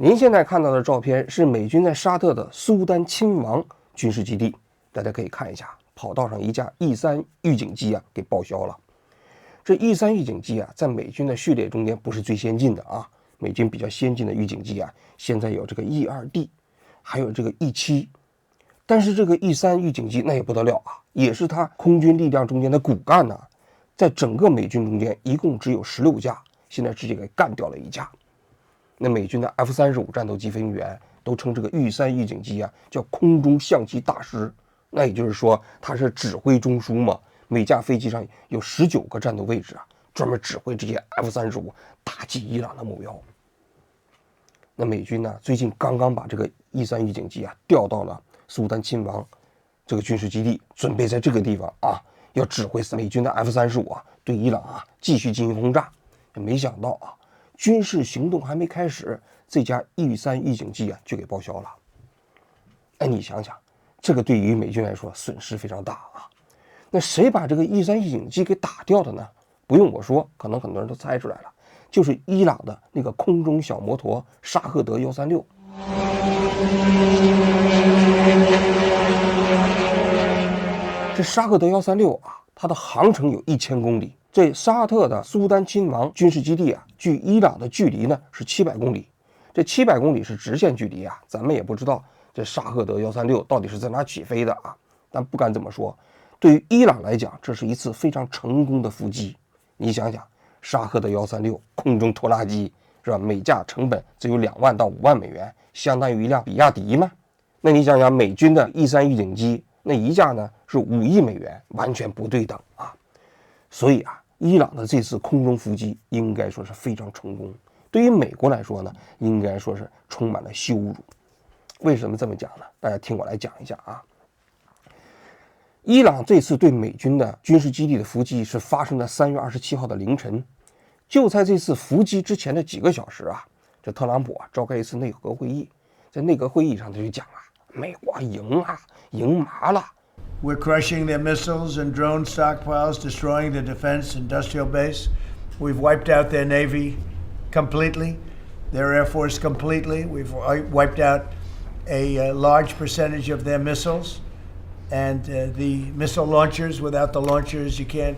您现在看到的照片是美军在沙特的苏丹亲王军事基地，大家可以看一下，跑道上一架 E3 预警机啊给报销了。这 E3 预警机啊，在美军的序列中间不是最先进的啊，美军比较先进的预警机啊，现在有这个 E2D， 还有这个 E7， 但是这个 E3 预警机那也不得了啊，也是它空军力量中间的骨干呢，在整个美军中间一共只有16架，现在直接给干掉了一架。那美军的 F-35战斗机飞行员都称这个 E3 预警机啊叫空中象棋大师，那也就是说它是指挥中枢嘛，每架飞机上有19个战斗位置啊，专门指挥这些 F-35打击伊朗的目标。那美军呢最近刚刚把这个 E3 预警机啊调到了苏丹亲王这个军事基地，准备在这个地方啊要指挥美军的 F-35啊对伊朗啊继续进行轰炸。没想到啊，军事行动还没开始，这架 E3 预警机啊就给报销了。哎，你想想，这个对于美军来说损失非常大啊。那谁把这个 E3 预警机给打掉的呢？不用我说，可能很多人都猜出来了，就是伊朗的那个空中小摩托沙赫德136。这沙赫德136啊，它的航程有1000公里。这沙特的苏丹亲王军事基地啊，距伊朗的距离呢是700公里。这700公里是直线距离啊，咱们也不知道这沙赫德136到底是在哪起飞的啊。但不敢这么说，对于伊朗来讲，这是一次非常成功的伏击。你想想，沙赫德136空中拖拉机是吧？每架成本只有2万到5万美元，相当于一辆比亚迪嘛。那你想想，美军的 E3 预警机那一架呢是5亿美元，完全不对等啊。所以啊，伊朗的这次空中伏击应该说是非常成功，对于美国来说呢，应该说是充满了羞辱。为什么这么讲呢？大家听我来讲一下啊。伊朗这次对美军的军事基地的伏击是发生在3月27号的凌晨，就在这次伏击之前的几个小时啊，这特朗普啊召开一次内阁会议，在内阁会议上他就讲啊，美国赢啊，赢麻了。We're crushing their missiles and drone stockpiles, destroying the defense industrial base. We've wiped out their Navy completely, their Air Force completely. We've wiped out a large percentage of their missiles. And the missile launchers, without the launchers, the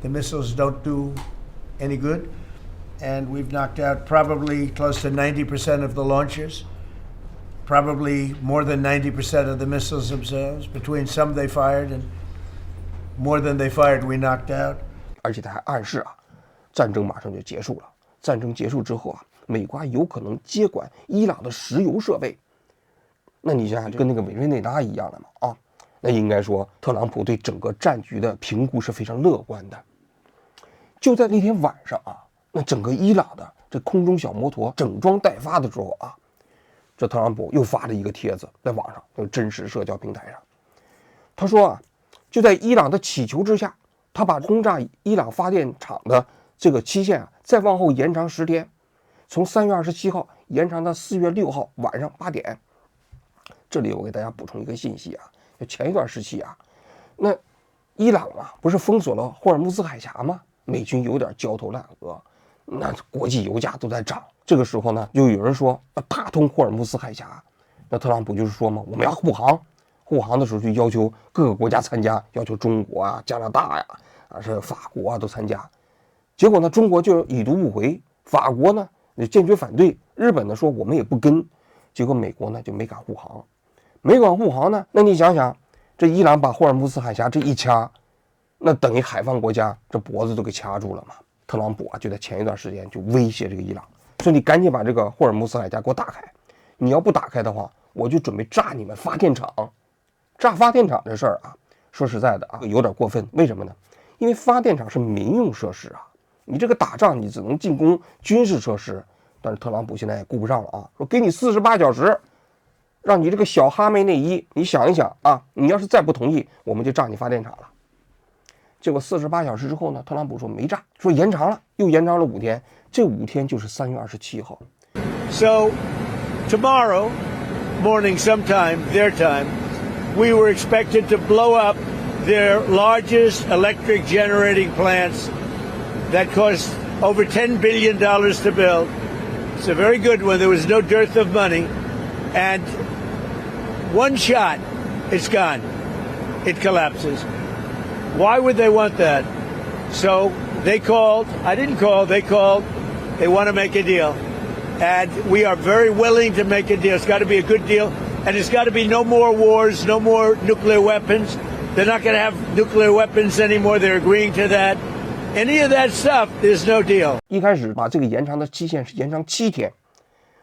missiles don't do any good. And we've knocked out probably close to 90% of the launchers.Probably more than 90% of the missiles themselves. Between some they fired and more than they fired, we knocked out. 而且他还暗示啊，战争马上就结束了。战争结束之后啊，美国有可能接管伊朗的石油设备。那你想想，跟那个委内瑞拉一样的嘛啊？那应该说，特朗普对整个战局的评估是非常乐观的。就在那天晚上啊，那整个伊朗的这空中小摩托整装待发的时候啊。这特朗普又发了一个帖子在网上，就是真实社交平台上。他说啊，就在伊朗的祈求之下，他把轰炸伊朗发电厂的这个期限啊，再往后延长10天，从3月27号延长到4月6号晚上8点。这里我给大家补充一个信息啊，就前一段时期啊，那伊朗啊不是封锁了霍尔木兹海峡吗？美军有点焦头烂额，那国际油价都在涨。这个时候呢，就有人说要打通霍尔木兹海峡，那特朗普就是说嘛，我们要护航，护航的时候就要求各个国家参加，要求中国啊、加拿大呀、是法国啊都参加。结果呢，中国就已读不回，法国呢坚决反对，日本呢说我们也不跟，结果美国呢就没敢护航，没敢护航呢，那你想想，这伊朗把霍尔木兹海峡这一掐，那等于海方国家这脖子都给掐住了嘛。特朗普啊就在前一段时间就威胁这个伊朗。说你赶紧把这个霍尔木兹海峡给我打开，你要不打开的话，我就准备炸你们发电厂。炸发电厂这事儿啊，说实在的啊，有点过分。为什么呢？因为发电厂是民用设施啊，你这个打仗你只能进攻军事设施。但是特朗普现在也顾不上了啊，说给你48小时，让你这个小哈梅内伊，你想一想啊，你要是再不同意，我们就炸你发电厂了。结果48小时之后呢，特朗普说没炸，说延长了，又延长了5天。这5天就是3月27号。So, tomorrow morning sometime, their time, we were expected to blow up their largest electric generating plants that cost over $10 billion to build It's a very good one. There was no dearth of money. And one shot, it's gone. It collapses. Why would they want that? So they called. I didn't call. They called. They want to make a deal. And we are very willing to make a deal. It's got to be a good deal. And it's got to be no more wars, no more nuclear weapons. They're not going to have nuclear weapons anymore. They're agreeing to that. Any of that stuff, there's no deal. 一开始把这个延长的期限是延长7天，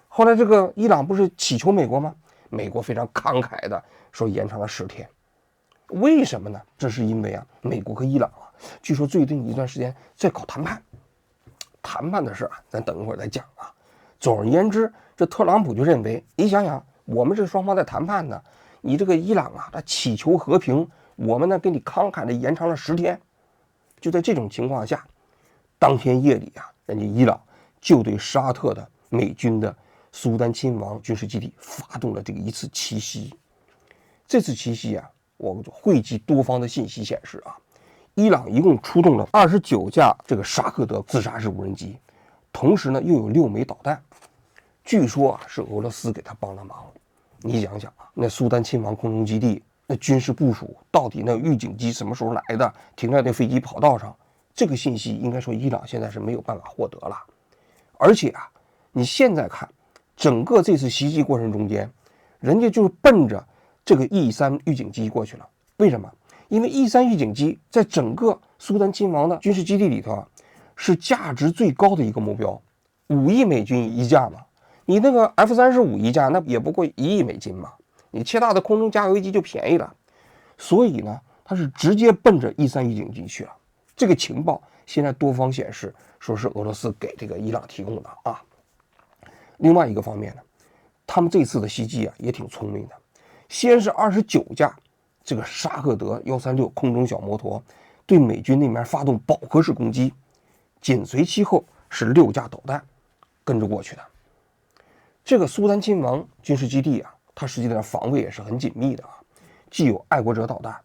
后来这个伊朗不是祈求美国吗？美国非常慷慨的说延长了10天。为什么呢？这是因为啊，美国和伊朗啊，据说最近一段时间在搞谈判。谈判的事啊，咱等一会儿再讲啊。总而言之，这特朗普就认为，你想想，我们这双方在谈判呢，你这个伊朗啊，他祈求和平，我们呢给你慷慨的延长了10天。就在这种情况下，当天夜里啊，人家伊朗就对沙特的美军的苏丹亲王军事基地发动了这个一次奇袭。这次奇袭啊，我汇集多方的信息显示啊，伊朗一共出动了29架这个沙赫德自杀式无人机，同时呢又有6枚导弹。据说啊是俄罗斯给他帮了忙。你想想啊，那苏丹亲王空中基地那军事部署到底那预警机什么时候来的，停在那飞机跑道上，这个信息应该说伊朗现在是没有办法获得了。而且啊，你现在看整个这次袭击过程中间，人家就是奔着这个 E3 预警机过去了。为什么？因为 E3 预警机在整个苏丹亲王的军事基地里头啊，是价值最高的一个目标，5亿美金一架嘛。你那个 F-35一架，那也不过1亿美金嘛。你切大的空中加油机就便宜了，所以呢，他是直接奔着 E3 预警机去了。这个情报现在多方显示说是俄罗斯给这个伊朗提供的啊。另外一个方面呢，他们这次的袭击啊也挺聪明的，先是29架这个沙赫德136空中小摩托对美军那边发动饱和式攻击，紧随其后是6架导弹跟着过去的。这个苏丹亲王军事基地啊，它实际上防卫也是很紧密的啊，既有爱国者导弹，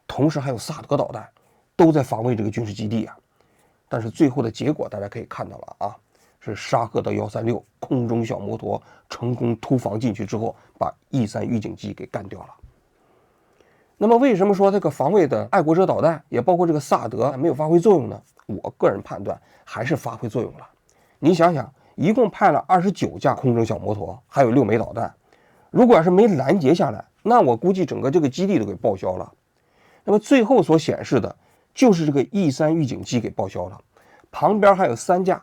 同时还有萨德导弹，都在防卫这个军事基地啊。但是最后的结果大家可以看到了啊，是沙赫德136空中小摩托成功突防进去之后，把 E3 预警机给干掉了。那么为什么说这个防卫的爱国者导弹也包括这个萨德没有发挥作用呢？我个人判断还是发挥作用了。你想想，一共派了29架空中小摩托，还有6枚导弹，如果要是没拦截下来，那我估计整个这个基地都给报销了。那么最后所显示的就是这个 E3 预警机给报销了，旁边还有3架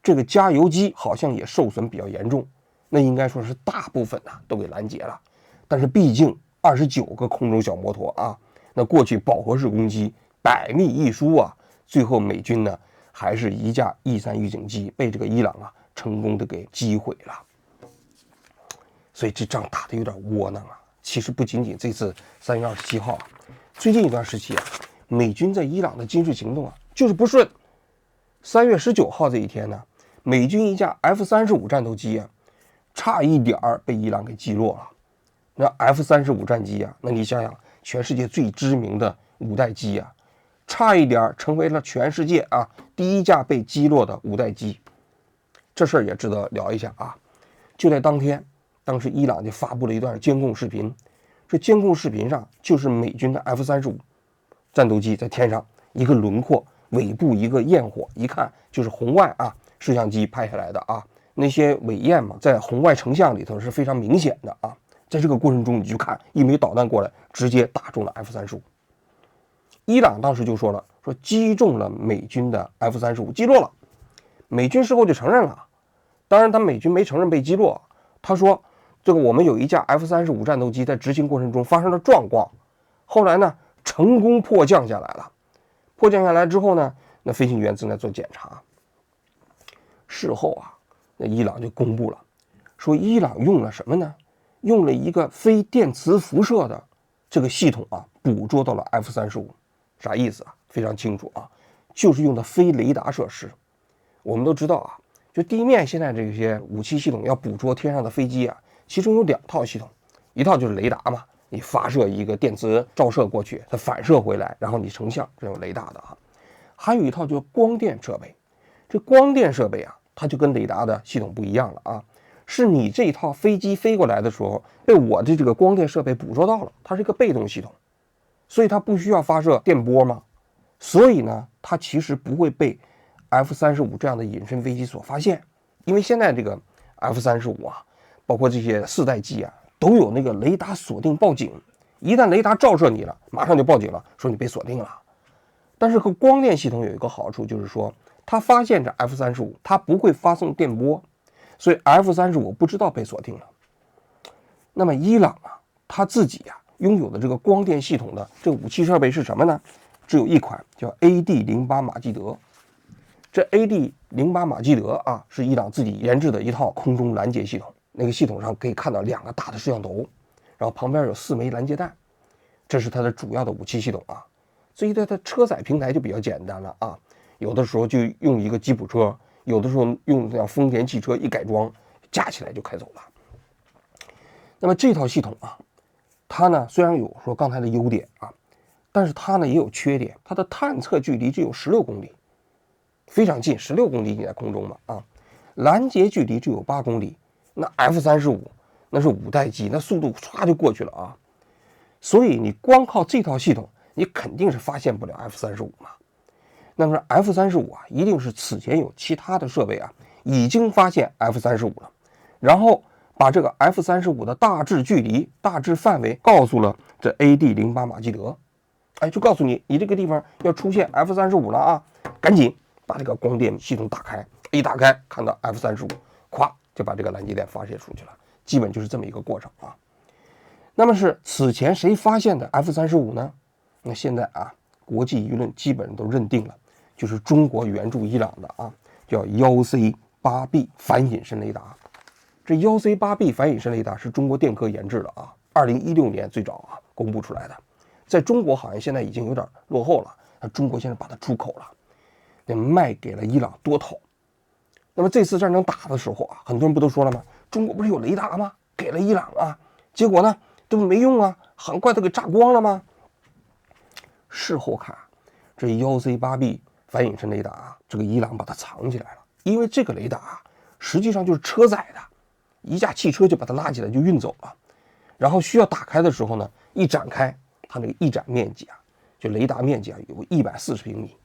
这个加油机好像也受损比较严重，那应该说是大部分都给拦截了。但是毕竟29个空中小摩托啊，那过去饱和式攻击百密一疏啊，最后美军呢还是一架 E3 预警机被这个伊朗啊成功的给击毁了。所以这仗打得有点窝囊啊。其实不仅仅这次3月27号啊，最近一段时期啊，美军在伊朗的军事行动啊就是不顺。3月19号这一天呢，美军一架 F-35战斗机啊，差一点被伊朗给击落了。那 F-35战机啊，那你想想，全世界最知名的5代机啊，差一点成为了全世界啊第一架被击落的5代机。这事儿也值得聊一下啊。就在当天，当时伊朗就发布了一段监控视频，这监控视频上就是美军的 F-35战斗机在天上一个轮廓，尾部一个焰火，一看就是红外啊摄像机拍下来的啊。那些尾焰嘛，在红外成像里头是非常明显的啊。在这个过程中，你就看一枚导弹过来，直接打中了 F-35。伊朗当时就说了，说击中了美军的 F-35，击落了。美军事后就承认了，当然他美军没承认被击落，他说这个我们有一架 F-35战斗机在执行过程中发生了状况，后来呢成功迫降下来了。迫降下来之后呢，那飞行员正在做检查。事后啊，那伊朗就公布了，说伊朗用了什么呢？用了一个非电磁辐射的这个系统啊，捕捉到了 F-35。啥意思啊？非常清楚啊，就是用的非雷达设施。我们都知道啊，就地面现在这些武器系统要捕捉天上的飞机啊，其中有2套系统，一套就是雷达嘛，你发射一个电磁照射过去，它反射回来，然后你成像，这种雷达的啊。还有一套就是光电设备。这光电设备啊，它就跟雷达的系统不一样了啊，是你这套飞机飞过来的时候被我的这个光电设备捕捉到了，它是一个被动系统，所以它不需要发射电波嘛，所以呢，它其实不会被 F-35这样的隐身飞机所发现，因为现在这个 F-35啊，包括这些4代机啊，都有那个雷达锁定报警，一旦雷达照射你了，马上就报警了，说你被锁定了。但是和光电系统有一个好处，就是说它发现着 F-35，它不会发送电波，所以 F-35不知道被锁定了。那么伊朗啊，他自己啊拥有的这个光电系统的这个武器设备是什么呢？只有一款叫 AD-08马基德。这 AD-08马基德啊，是伊朗自己研制的一套空中拦截系统。那个系统上可以看到2个大的摄像头，然后旁边有4枚拦截弹，这是它的主要的武器系统啊。所以它的车载平台就比较简单了啊，有的时候就用一个吉普车，有的时候用像丰田汽车一改装，架起来就开走了。那么这套系统啊，它呢虽然有说刚才的优点啊，但是它呢也有缺点，它的探测距离只有16公里，非常近，16公里你在空中嘛啊，拦截距离只有8公里，那 F-35那是5代机，那速度唰就过去了啊，所以你光靠这套系统，你肯定是发现不了 F-35嘛。那么 F-35啊，一定是此前有其他的设备啊，已经发现 F-35了，然后把这个 F-35的大致距离、大致范围告诉了这 AD-08马基德，哎，就告诉你，你这个地方要出现 F-35了啊，赶紧把这个光电系统打开，一打开看到 F-35，咵就把这个拦截弹发射出去了，基本就是这么一个过程啊。那么是此前谁发现的 F-35呢？那现在啊，国际舆论基本上都认定了，就是中国援助伊朗的啊，叫 1C8B 反隐身雷达。这 1C8B 反隐身雷达是中国电科研制的啊，2016年最早啊公布出来的，在中国好像现在已经有点落后了，那中国现在把它出口了，那卖给了伊朗多头。那么这次战争打的时候啊，很多人不都说了吗？中国不是有雷达吗？给了伊朗啊，结果呢都没用啊，很快都给炸光了吗？事后看，这 1C8B 反隐身雷达啊，这个伊朗把它藏起来了，因为这个雷达啊，实际上就是车载的，一架汽车就把它拉起来就运走了，然后需要打开的时候呢，一展开，它那个一展面积啊，就雷达面积啊，有140平米。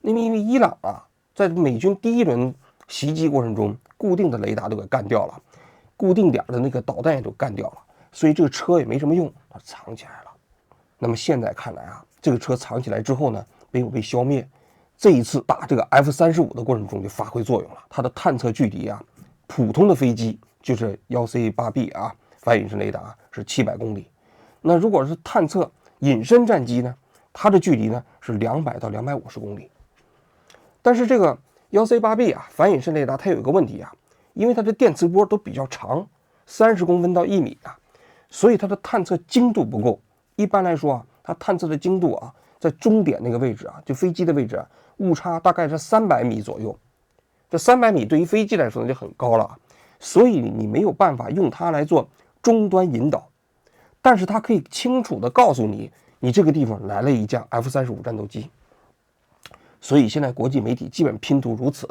那么因为伊朗啊，在美军第一轮袭击过程中，固定的雷达都给干掉了，固定点的那个导弹也都干掉了，所以这个车也没什么用，它藏起来了。那么现在看来啊，这个车藏起来之后呢，没有被消灭，这一次打这个 F-35的过程中就发挥作用了。它的探测距离啊，普通的飞机就是 1C8B 啊，反隐身雷达是700公里。那如果是探测隐身战机呢，它的距离呢是200到250公里。但是这个 1C8B 啊，反隐身雷达它有一个问题啊，因为它的电磁波都比较长，30公分到1米啊，所以它的探测精度不够。一般来说啊，它探测的精度啊，在终点那个位置啊，就飞机的位置啊，误差大概是300米左右。这300米对于飞机来说呢就很高了，所以你没有办法用它来做终端引导，但是它可以清楚地告诉你，你这个地方来了一架 F-35战斗机。所以现在国际媒体基本拼图如此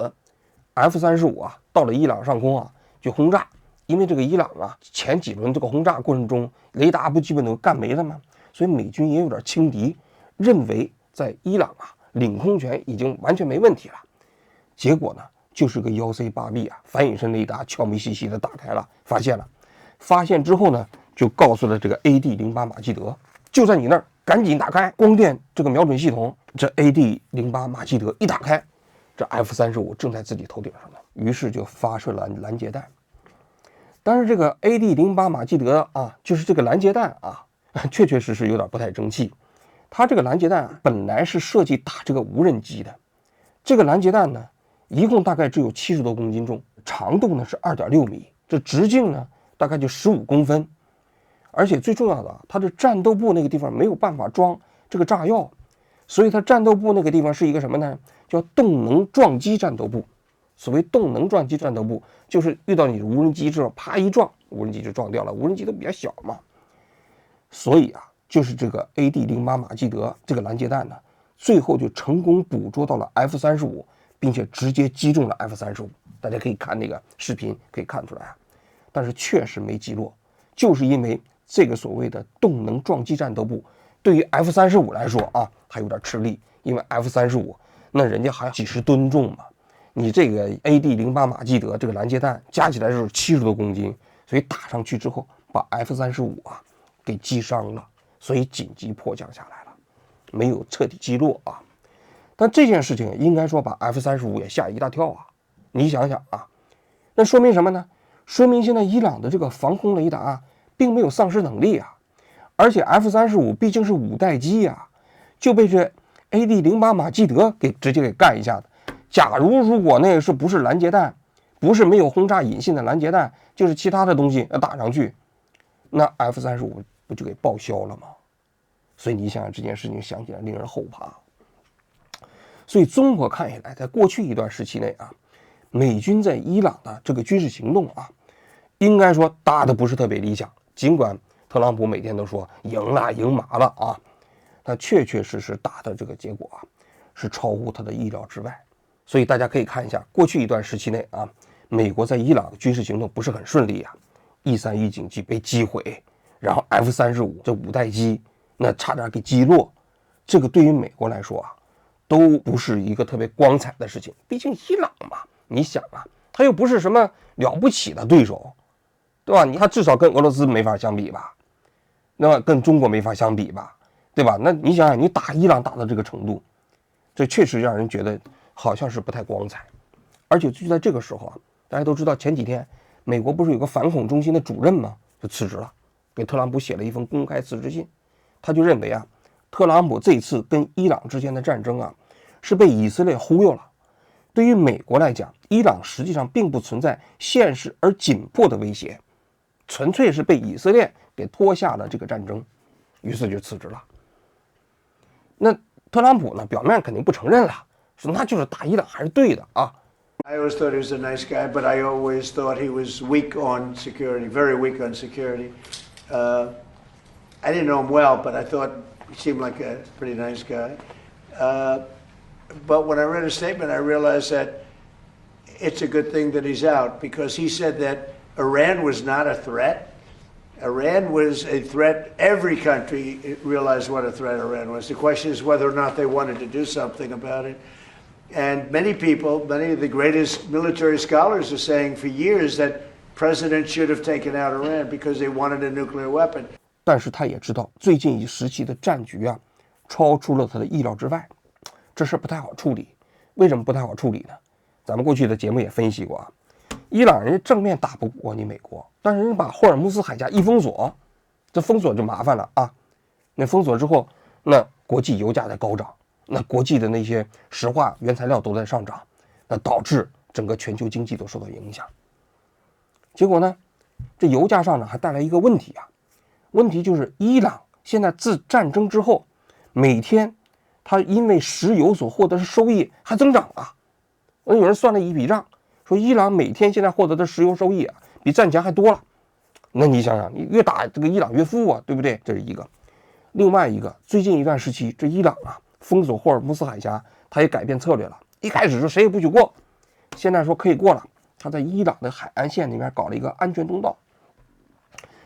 ，F-35啊到了伊朗上空啊就轰炸，因为这个伊朗啊前几轮这个轰炸过程中，雷达不基本都干没了吗？所以美军也有点轻敌，认为在伊朗啊领空权已经完全没问题了。结果呢，就是个 1C8B 啊反隐身雷达悄咪兮兮的打开了，发现之后呢，就告诉了这个 AD-08马基德，就在你那儿，赶紧打开光电这个瞄准系统。这 AD-08马基德一打开，这 F-35正在自己头顶上呢，于是就发射了拦截弹。但是这个 AD-08马基德啊，就是这个拦截弹啊，确确实实有点不太争气。它这个拦截弹啊，本来是设计打这个无人机的。这个拦截弹呢，一共大概只有70多公斤重，长度呢是2.6米，这直径呢大概就15公分。而且最重要的啊，它的战斗部那个地方没有办法装这个炸药，所以它战斗部那个地方是一个什么呢？叫动能撞击战斗部。所谓动能撞击战斗部，就是遇到你的无人机之后，啪一撞，无人机就撞掉了。无人机都比较小嘛，所以啊，就是这个 AD-08马基德这个拦截弹呢，最后就成功捕捉到了 F-35 并且直接击中了 F-35，大家可以看那个视频可以看出来啊。但是确实没击落，就是因为这个所谓的动能撞击战斗部对于 F-35来说啊，还有点吃力，因为 F-35那人家还几十吨重嘛，你这个 AD-08马基德这个拦截弹加起来就是70多公斤，所以打上去之后把 F-35啊给击伤了，所以紧急迫降下来了，没有彻底击落啊。但这件事情应该说把 F-35也吓一大跳啊！你想想啊，那说明什么呢？说明现在伊朗的这个防空雷达并没有丧失能力啊，而且 F-35毕竟是5代机啊，就被这 AD-08马基德给直接给干一下子。假如果那个不是拦截弹，不是没有轰炸引信的拦截弹，就是其他的东西打上去，那 F-35不就给报销了吗？所以你想想这件事情，想起来令人后怕。所以综合看下来，在过去一段时期内啊，美军在伊朗的这个军事行动啊，应该说打的不是特别理想。尽管特朗普每天都说赢了赢麻了啊，但确实打的这个结果啊，是超乎他的意料之外。所以大家可以看一下，过去一段时期内啊，美国在伊朗的军事行动不是很顺利啊，E3预警机被击毁，然后 F-35这5代机那差点给击落，这个对于美国来说啊，都不是一个特别光彩的事情。毕竟伊朗嘛，你想啊，他又不是什么了不起的对手，对吧？他至少跟俄罗斯没法相比吧，那么跟中国没法相比吧，对吧？那你想想，你打伊朗打到这个程度，这确实让人觉得好像是不太光彩。而且就在这个时候啊，大家都知道前几天美国不是有个反恐中心的主任吗？就辞职了，给特朗普写了一封公开辞职信。他就认为啊，特朗普这次跟伊朗之间的战争啊，是被以色列忽悠了。对于美国来讲，伊朗实际上并不存在现实而紧迫的威胁，纯粹是被以色列给拖下了这个战争，于是就辞职了。那特朗普呢，表面肯定不承认了，说那就是打伊朗还是对的啊。I always thought he was a nice guy, but I always thought he was weak on security, very weak on security. I didn't know him well, but I thought he seemed like a pretty nice guy. But when I read his statement, I realized that it's a good thing that he's out, because he said that Iran was not a threat. Iran was a threat. Every country realized what a threat Iran was. The question is whether or not they wanted to do something about it. And many people, many of the greatest military scholars are saying for years that presidents should have taken out Iran because they wanted a nuclear weapon. 但是他也知道最近一时期的战局啊，超出了他的意料之外，这事不太好处理。为什么不太好处理呢？咱们过去的节目也分析过啊，伊朗人正面打不过你美国，但是人把霍尔木斯海峡一封锁，这封锁就麻烦了啊。那封锁之后，那国际油价在高涨，那国际的那些石化原材料都在上涨，那导致整个全球经济都受到影响。结果呢，这油价上涨还带来一个问题啊，问题就是伊朗现在自战争之后，每天它因为石油所获得的收益还增长啊。有人算了一笔账，说伊朗每天现在获得的石油收益啊，比战前还多了。那你想想，你越打这个伊朗越富啊，对不对？这是一个。另外一个，最近一段时期，这伊朗啊封锁霍尔木斯海峡，他也改变策略了。一开始说谁也不许过，现在说可以过了。他在伊朗的海岸线里面搞了一个安全通道。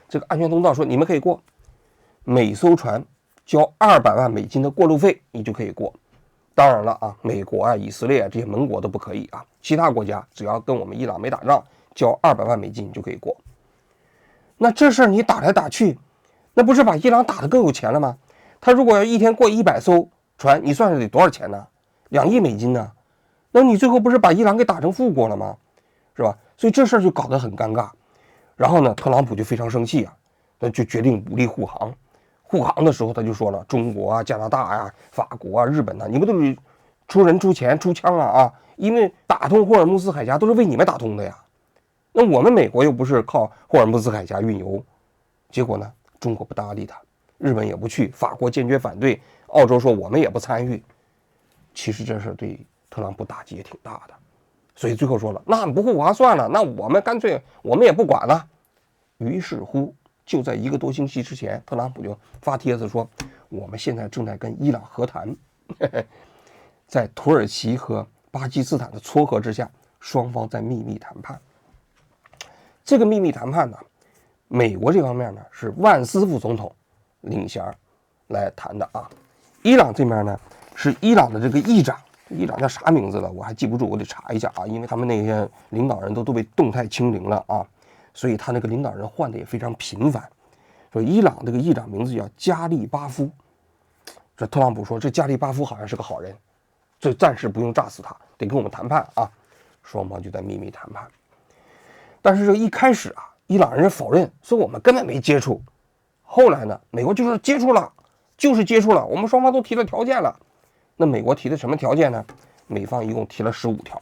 这个安全通道说你们可以过，每艘船交200万美金的过路费，你就可以过。当然了啊，美国啊、以色列啊这些盟国都不可以啊，其他国家只要跟我们伊朗没打仗，交200万美金就可以过。那这事儿你打来打去，那不是把伊朗打得更有钱了吗？他如果要一天过100艘船，你算是得多少钱呢？2亿美金呢？那你最后不是把伊朗给打成富国了吗？是吧？所以这事儿就搞得很尴尬。然后呢，特朗普就非常生气啊，那就决定武力护航。护航的时候，他就说了，中国啊、加拿大呀、法国啊、日本啊，你们都是出人、出钱、出枪啊，因为打通霍尔木斯海峡都是为你们打通的呀。那我们美国又不是靠霍尔木斯海峡运油，结果呢，中国不搭理他，日本也不去，法国坚决反对，澳洲说我们也不参与。其实这事对特朗普打击也挺大的，所以最后说了，那不护航算了，那我们干脆我们也不管了。于是乎，就在1个多星期之前，特朗普就发帖子说，我们现在正在跟伊朗和谈，在土耳其和巴基斯坦的撮合之下，双方在秘密谈判。这个秘密谈判呢，美国这方面呢是万斯福总统领衔来谈的啊。伊朗这边呢是伊朗的这个议长，议长叫啥名字了我还记不住，我得查一下啊，因为他们那些领导人都被动态清零了啊，所以他那个领导人换的也非常频繁。说伊朗这个议长名字叫加利巴夫，这特朗普说这加利巴夫好像是个好人，这暂时不用炸死他，得跟我们谈判啊。双方就在秘密谈判。但是这一开始啊，伊朗人否认说我们根本没接触。后来呢，美国就说接触了，就是接触了，我们双方都提了条件了。那美国提的什么条件呢？美方一共提了15条。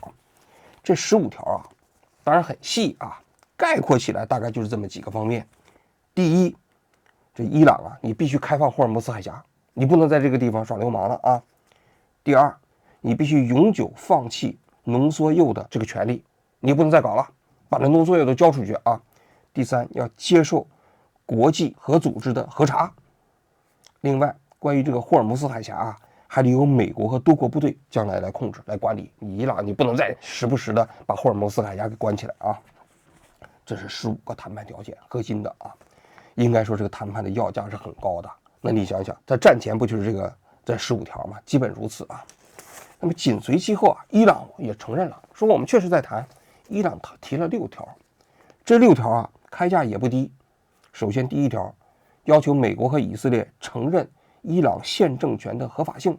这15条啊，当然很细啊，概括起来大概就是这么几个方面。第一，这伊朗啊，你必须开放霍尔木兹海峡，你不能在这个地方耍流氓了啊。第二，你必须永久放弃浓缩铀的这个权利，你不能再搞了，把这浓缩铀都交出去啊。第三，要接受国际核组织的核查。另外，关于这个霍尔木兹海峡啊，还得由美国和多国部队将来控制、来管理。你伊朗你不能再时不时的把霍尔木兹海峡给关起来啊。这是15个谈判条件，核心的啊。应该说这个谈判的要价是很高的。那你想想，在战前不就是这15条吗？基本如此啊。那么紧随其后啊，伊朗也承认了，说我们确实在谈。伊朗提了6条，这6条啊开价也不低。首先第1条，要求美国和以色列承认伊朗现政权的合法性。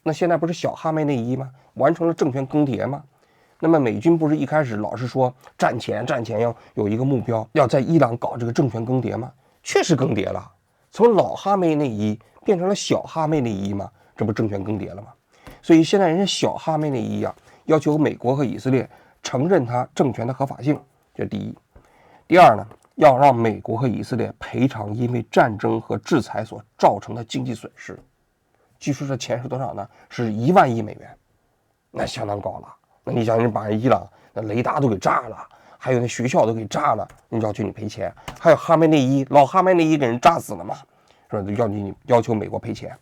那现在不是小哈梅内伊吗？完成了政权更迭吗？那么美军不是一开始老是说战前要有一个目标，要在伊朗搞这个政权更迭吗？确实更迭了，从老哈梅内伊变成了小哈梅内伊嘛，这不政权更迭了吗？所以现在人家小哈梅内伊啊，要求美国和以色列承认他政权的合法性，这是第一。第二呢，要让美国和以色列赔偿因为战争和制裁所造成的经济损失。据说这钱是多少呢？是1万亿美元，那相当高了。那你想，人把伊朗那雷达都给炸了，还有那学校都给炸了，你要求你赔钱？还有哈梅内伊，老哈梅内伊给人炸死了嘛，是吧？要求美国赔钱。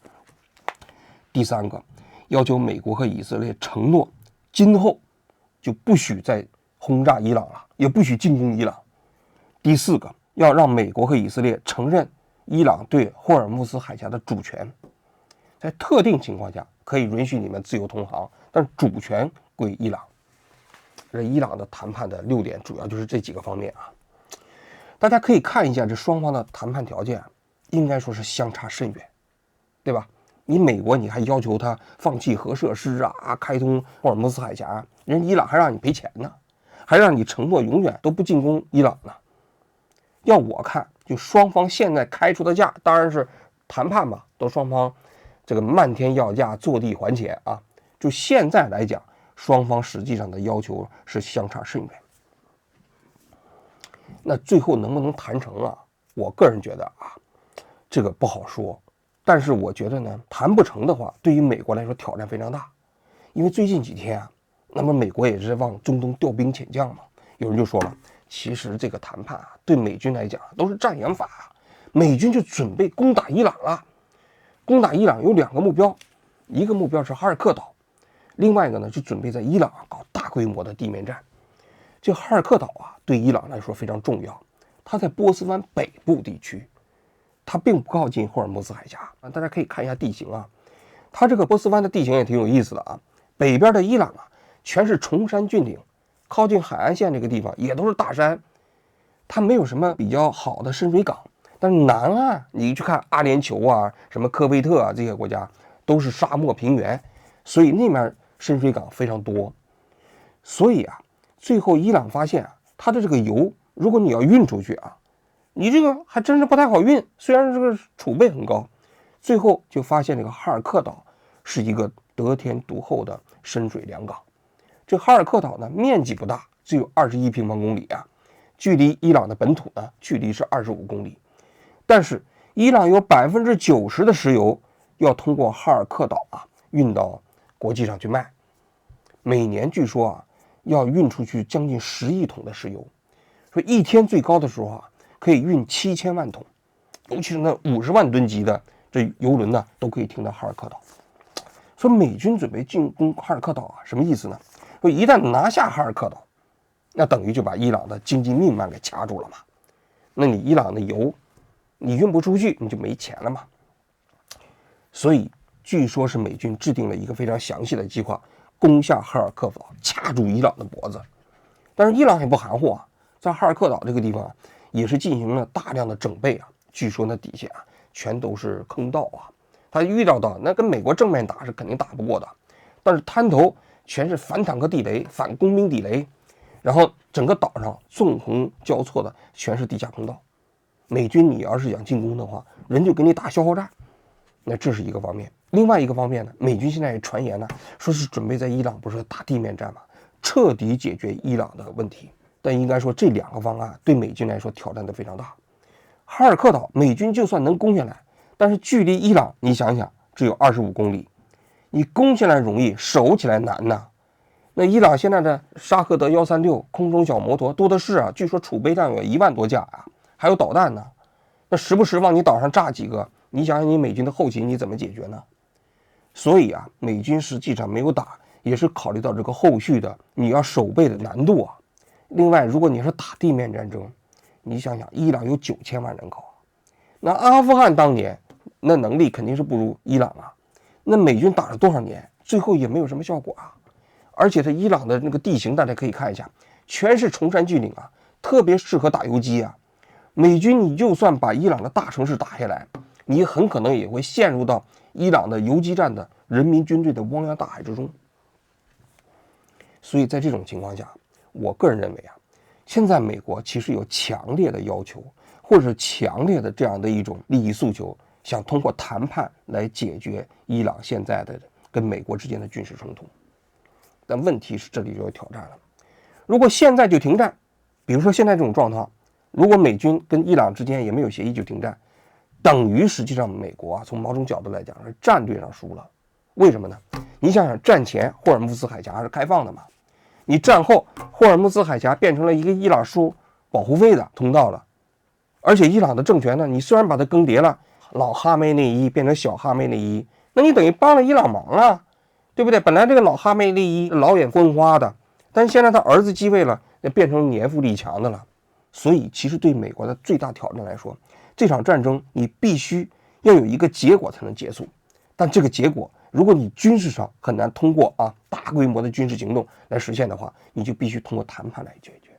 第3个，要求美国和以色列承诺，今后就不许再轰炸伊朗了，也不许进攻伊朗。第4个，要让美国和以色列承认伊朗对霍尔木兹海峡的主权，在特定情况下可以允许你们自由通航，但主权归伊朗。这伊朗的谈判的6点主要就是这几个方面啊。大家可以看一下这双方的谈判条件，应该说是相差甚远，对吧？你美国你还要求他放弃核设施啊，开通霍尔木兹海峡，人伊朗还让你赔钱呢，还让你承诺永远都不进攻伊朗呢。要我看，就双方现在开出的价，当然是谈判嘛，都双方这个漫天要价，坐地还钱啊。就现在来讲，双方实际上的要求是相差甚远。那最后能不能谈成啊？我个人觉得啊，这个不好说。但是我觉得呢，谈不成的话，对于美国来说挑战非常大。因为最近几天啊，那么美国也是往中东调兵遣将嘛。有人就说了，其实这个谈判啊，对美军来讲都是障眼法，美军就准备攻打伊朗了。攻打伊朗有2个目标，一个目标是哈尔克岛，另外一个呢就准备在伊朗搞大规模的地面战。这哈尔克岛啊，对伊朗来说非常重要，它在波斯湾北部地区，它并不靠近霍尔木兹海峡。大家可以看一下地形啊，它这个波斯湾的地形也挺有意思的啊。北边的伊朗啊，全是崇山峻岭，靠近海岸线这个地方也都是大山，它没有什么比较好的深水港。但是南岸你去看阿联酋啊、什么科威特啊这些国家都是沙漠平原，所以那面深水港非常多。所以啊，最后伊朗发现啊，它的这个油，如果你要运出去啊，你这个还真是不太好运，虽然这个储备很高。最后就发现这个哈尔克岛是一个得天独厚的深水良港。这哈尔克岛呢，面积不大，只有21平方公里啊，距离伊朗的本土呢，距离是25公里。但是伊朗有90%的石油要通过哈尔克岛啊运到国际上去卖，每年据说啊要运出去将近10亿桶的石油，说一天最高的时候啊可以运7000万桶，尤其是那50万吨级的这油轮呢都可以停到哈尔克岛。说美军准备进攻哈尔克岛啊，什么意思呢？说一旦拿下哈尔克岛，那等于就把伊朗的经济命脉给掐住了嘛。那你伊朗的油你运不出去，你就没钱了嘛。所以据说是美军制定了一个非常详细的计划，攻下哈尔克岛，掐住伊朗的脖子。但是伊朗也不含糊啊，在哈尔克岛这个地方也是进行了大量的整备啊。据说那底下全都是坑道啊，他预料到那跟美国正面打是肯定打不过的，但是滩头全是反坦克地雷、反工兵地雷，然后整个岛上纵横交错的全是地下坑道。美军你要是想进攻的话，人就给你打消耗战，那这是一个方面。另外一个方面呢，美军现在也传言呢，说是准备在伊朗不是打地面战嘛，彻底解决伊朗的问题。但应该说这两个方案对美军来说挑战都非常大。哈尔克岛美军就算能攻下来，但是距离伊朗你想想只有25公里，你攻下来容易，守起来难呐。那伊朗现在的沙赫德136空中小摩托多的是啊，据说储备弹有1万多架啊，还有导弹呢。那时不时往你岛上炸几个，你想想你美军的后勤你怎么解决呢？所以啊，美军实际上没有打，也是考虑到这个后续的你要守备的难度啊。另外，如果你是打地面战争，你想想伊朗有9000万人口，那阿富汗当年那能力肯定是不如伊朗啊。那美军打了多少年，最后也没有什么效果啊。而且它伊朗的那个地形大家可以看一下，全是崇山峻岭啊，特别适合打游击啊。美军你就算把伊朗的大城市打下来，你很可能也会陷入到伊朗的游击战的人民军队的汪洋大海之中。所以在这种情况下，我个人认为啊，现在美国其实有强烈的要求，或者是强烈的这样的一种利益诉求，想通过谈判来解决伊朗现在的跟美国之间的军事冲突。但问题是这里就有挑战了，如果现在就停战，比如说现在这种状况，如果美军跟伊朗之间也没有协议就停战，等于实际上美国啊从某种角度来讲是战略上输了。为什么呢？你想想，战前霍尔木兹海峡是开放的嘛，你战后霍尔木兹海峡变成了一个伊朗输保护费的通道了，而且伊朗的政权呢，你虽然把它更迭了，老哈梅内伊变成小哈梅内伊，那你等于帮了伊朗忙啊，对不对？本来这个老哈梅内伊老眼昏花的，但现在他儿子继位了，也变成年富力强的了。所以其实对美国的最大挑战来说，这场战争你必须要有一个结果才能结束，但这个结果如果你军事上很难通过大规模的军事行动来实现的话，你就必须通过谈判来解决。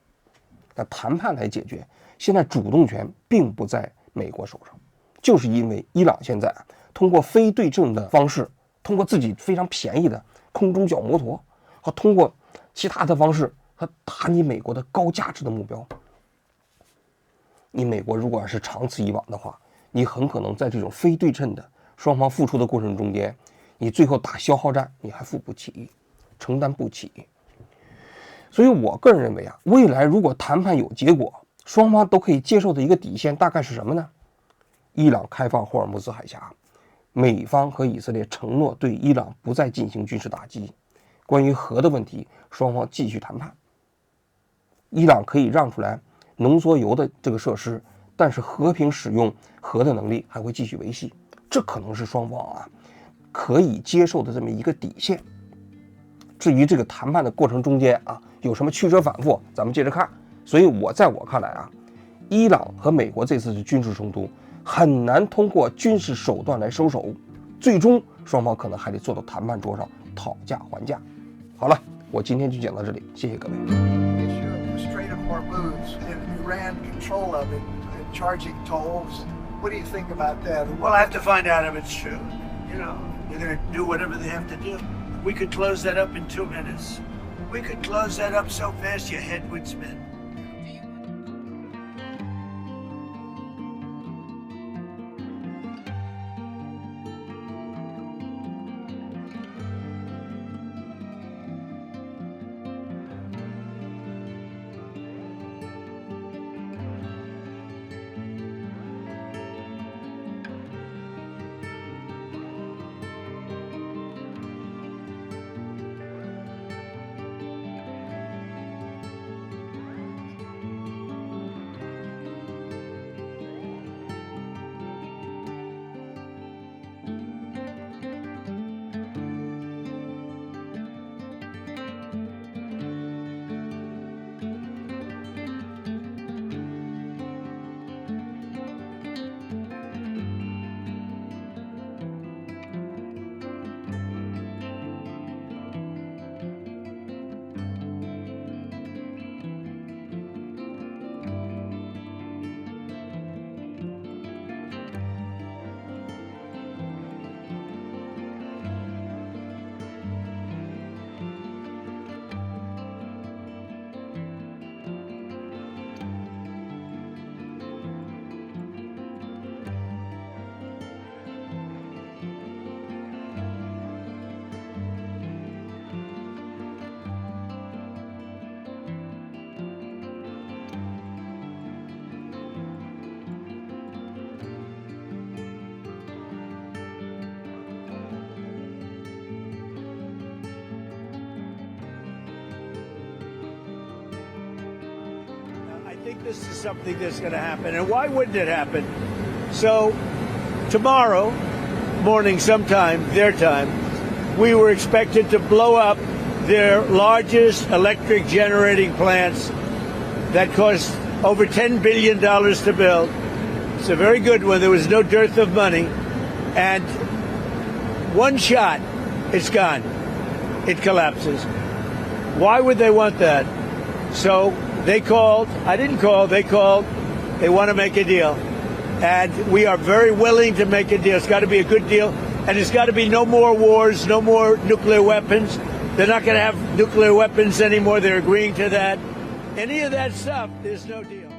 那谈判来解决，现在主动权并不在美国手上，就是因为伊朗现在通过非对称的方式，通过自己非常便宜的空中小摩托和通过其他的方式，他打你美国的高价值的目标。你美国如果是长此以往的话，你很可能在这种非对称的双方付出的过程中间，你最后打消耗战你还付不起，承担不起。所以我个人认为啊，未来如果谈判有结果，双方都可以接受的一个底线大概是什么呢？伊朗开放霍尔木兹海峡，美方和以色列承诺对伊朗不再进行军事打击，关于核的问题双方继续谈判，伊朗可以让出来浓缩铀的这个设施，但是和平使用核的能力还会继续维系，这可能是双方可以接受的这么一个底线。至于这个谈判的过程中间有什么曲折反复，咱们接着看。所以在我看来伊朗和美国这次的军事冲突很难通过军事手段来收手，最终双方可能还得坐到谈判桌上讨价还价。好了，我今天就讲到这里，谢谢各位。Hormuz and Iran control of it and charging tolls. What do you think about that? We'll have to find out if it's true. You know, they're going to do whatever they have to do. We could close that up in 2 minutes. We could close that up so fast your head would spin. think this is something that's going to happen. And why wouldn't it happen? So tomorrow morning sometime, their time, we were expected to blow up their largest electric generating plants that cost over $10 billion to build. It's a very good one. There was no dearth of money. And one shot, it's gone. It collapses. Why would they want that? So they called. I didn't call. They called. They want to make a deal. And we are very willing to make a deal. It's got to be a good deal. And it's got to be no more wars, no more nuclear weapons. They're not going to have nuclear weapons anymore. They're agreeing to that. Any of that stuff, there's no deal.